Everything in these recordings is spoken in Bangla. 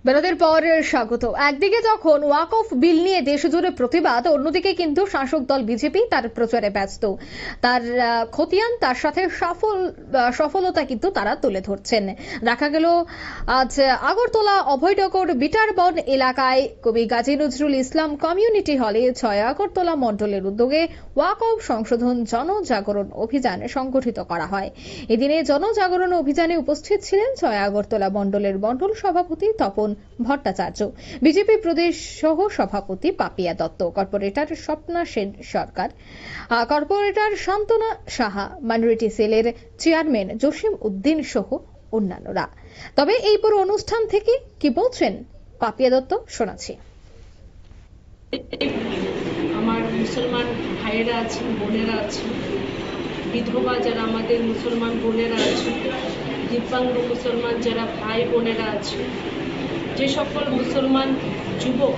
বিরতির পর স্বাগত। একদিকে যখন ওয়াকফ বিল নিয়ে দেশজুড়ে প্রতিবাদ, অন্যদিকে কিন্তু শাসক দল বিজেপি তার প্রচারে ব্যস্ত। তার খতিয়ান, তার সাথে সফলতা কিন্তু তারা তুলে ধরছেন। দেখা গেল আজ আগরতলা অভয়নগর বিটারবন এলাকায় কবি গাজী নজরুল ইসলাম কমিউনিটি হলে 6 আগরতলা মণ্ডলের উদ্যোগে ওয়াকফ সংশোধন জনজাগরণ অভিযান সংগঠিত করা হয়। এদিনে জনজাগরণ অভিযানে উপস্থিত ছিলেন 6 আগরতলা মণ্ডলের মণ্ডল সভাপতি তপন ভট্টাচার্য, বিজেপি প্রদেশ সহ সভাপতি পাপিয়া দত্ত, কর্পোরেটর স্বপ্না সেন সরকার, কর্পোরেটর শান্তনা সাহা, মাইনরিটি সেলের চেয়ারম্যান জসিম উদ্দিন সহ অন্যান্যরা। তবে এই পুরো অনুষ্ঠান থেকে কি বলছেন পাপিয়া দত্ত, শোনাচ্ছি। আমার মুসলমান ভাইয়েরা আছেন, বোনেরা আছেন, বিধবা যারা আমাদের মুসলমান বোনেরা আছেন, দিব্যাঙ্গ মুসলমান যারা ভাই বোনেরা আছেন, যে সকল মুসলমান যুবক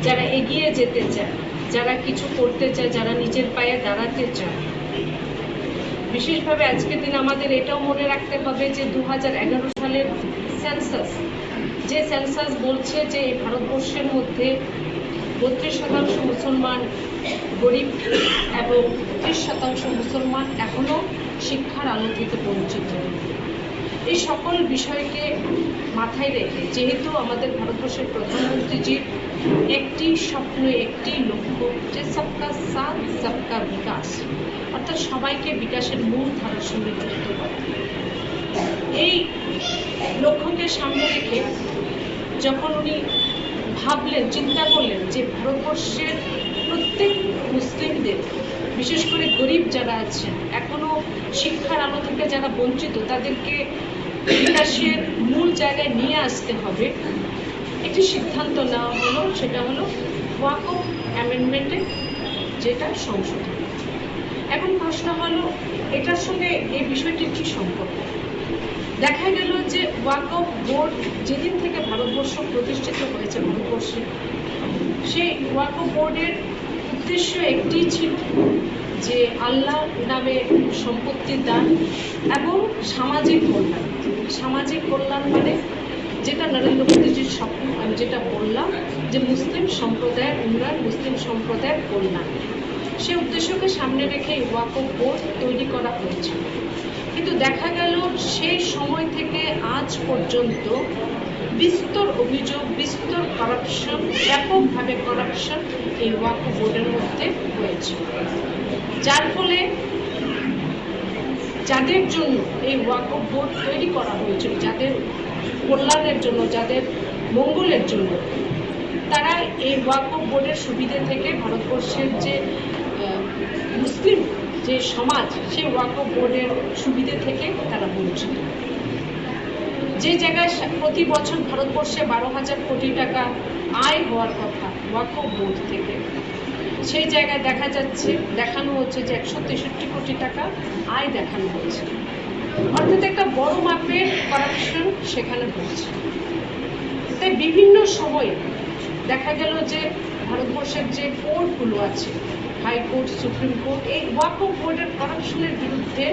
যারা এগিয়ে যেতে চায়, যারা কিছু করতে চায়, যারা নিজের পায়ে দাঁড়াতে চায়, বিশেষভাবে আজকের দিন আমাদের এটাও মনে রাখতে হবে যে 2011 সালের সেন্সাস, যে সেন্সাস বলছে যে এই ভারতবর্ষের মধ্যে 32% মুসলমান গরিব এবং 30% মুসলমান এখনো শিক্ষার আলো থেকে বঞ্চিত। এই সকল বিষয়কে মাথায় রেখে, যেহেতু আমাদের ভারতবর্ষের প্রধানমন্ত্রীজির একটি স্বপ্ন, একটি লক্ষ্য যে সবকা সাথ সবকা বিকাশ, অর্থাৎ সবাইকে বিকাশের মূল ধারার সঙ্গে যুক্ত করা, এই লক্ষ্যকে সামনে রেখে যখন উনি ভাবলেন, চিন্তা করলেন যে ভারতবর্ষের প্রত্যেক মুসলিমদের, বিশেষ করে গরিব যারা আছেন, এখনো শিক্ষার আলো থেকে যারা বঞ্চিত, তাদেরকে বিকাশের মূল জায়গায় নিয়ে আসতে হবে, একটি সিদ্ধান্ত নেওয়া হলো। সেটা হলো ওয়াকফ অ্যামেন্ডমেন্টের যেটা সংশোধন। এখন প্রশ্ন হলো এটার সঙ্গে এই বিষয়টির কি সম্পর্ক। দেখা গেল যে ওয়াকফ বোর্ড যেদিন থেকে ভারতবর্ষ প্রতিষ্ঠিত হয়েছে, ভারতবর্ষে সেই ওয়াকফ বোর্ডের উদ্দেশ্য একটি ছিল যে আল্লাহ নামে সম্পত্তির দান এবং সামাজিক কল্যাণ। সামাজিক কল্যাণ মানে যেটা নরেন্দ্র মোদীজির স্বপ্ন, আমি যেটা বললাম যে মুসলিম সম্প্রদায়ের উন্নয়ন, মুসলিম সম্প্রদায়ের কল্যাণ, সে উদ্দেশ্যকে সামনে রেখে ওয়াকফ বোর্ড তৈরি করা হয়েছিল। কিন্তু দেখা গেল সেই সময় থেকে আজ পর্যন্ত বিস্তর অভিযোগ, বিস্তর করাপশন, ব্যাপকভাবে করাপশন এই ওয়াকফ বোর্ডের মধ্যে হয়েছে, যার ফলে যাদের জন্য এই ওয়াকফ বোর্ড তৈরি করা হয়েছিল, যাদের কল্যাণের জন্য, যাদের মঙ্গলের জন্য, তারা এই ওয়াকফ বোর্ডের সুবিধে থেকে ভারতবর্ষের যে মুসলিম যে সমাজ, সেই ওয়াকফ বোর্ডের সুবিধে থেকে তারা বঞ্চিত। যে জায়গায় প্রতি বছর ভারতবর্ষে 12,000 কোটি টাকা আয় হওয়ার কথা ওয়াকফ বোর্ড থেকে, সেই জায়গায় দেখা যাচ্ছে, দেখানো হচ্ছে যে 163 কোটি টাকা আয় দেখানো হচ্ছে, অর্থাৎ একটা বড় মাপের করাপশন সেখানে হচ্ছে। তাই বিভিন্ন সময়ে দেখা গেল যে ভারতবর্ষের যে কোর্টগুলো আছে, হাইকোর্ট, সুপ্রিম কোর্ট, এই ওয়াকফ বোর্ডের করাপশনের বিরুদ্ধে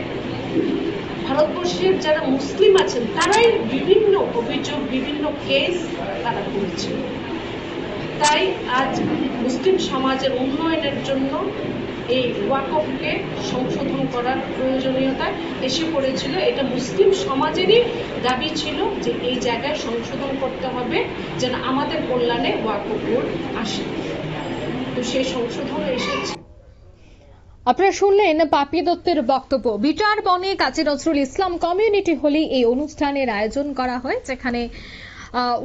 ভারতবর্ষের যারা মুসলিম আছেন তারাই বিভিন্ন অভিযোগ, বিভিন্ন কেস তারা করেছে। তাই আজ মুসলিম সমাজের উন্নয়নের জন্য এই ওয়াকফকে সংশোধন করার প্রয়োজনীয়তা এসে পড়েছিল। এটা মুসলিম সমাজেরই দাবি ছিল যে এই জায়গায় সংশোধন করতে হবে যেন আমাদের কল্যাণে ওয়াকফ বোর্ড আসে। তো সেই সংশোধন এসেছে। আপনারা শুনলেন পাপিয়া দত্তের বক্তব্য। বিটারবনে কাজী নজরুল ইসলাম কমিউনিটি হলে এই অনুষ্ঠানের আয়োজন করা হয়, যেখানে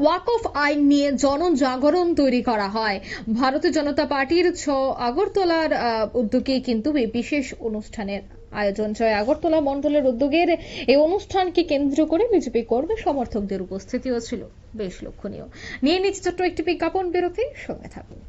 ওয়াকফ আইন নিয়ে জনজাগরণ তৈরি করা হয়। ভারতীয় জনতা পার্টির 6 আগরতলার উদ্যোগে কিন্তু এই বিশেষ অনুষ্ঠানের আয়োজন। 6 আগরতলা মণ্ডলের উদ্যোগের এই অনুষ্ঠানকে কেন্দ্র করে বিজেপি কর্মী সমর্থকদের উপস্থিতিও ছিল বেশ লক্ষণীয়। নিয়ে নিচ্ছে ছোট্ট একটি বিজ্ঞাপন বিরতি, সঙ্গে থাকুন।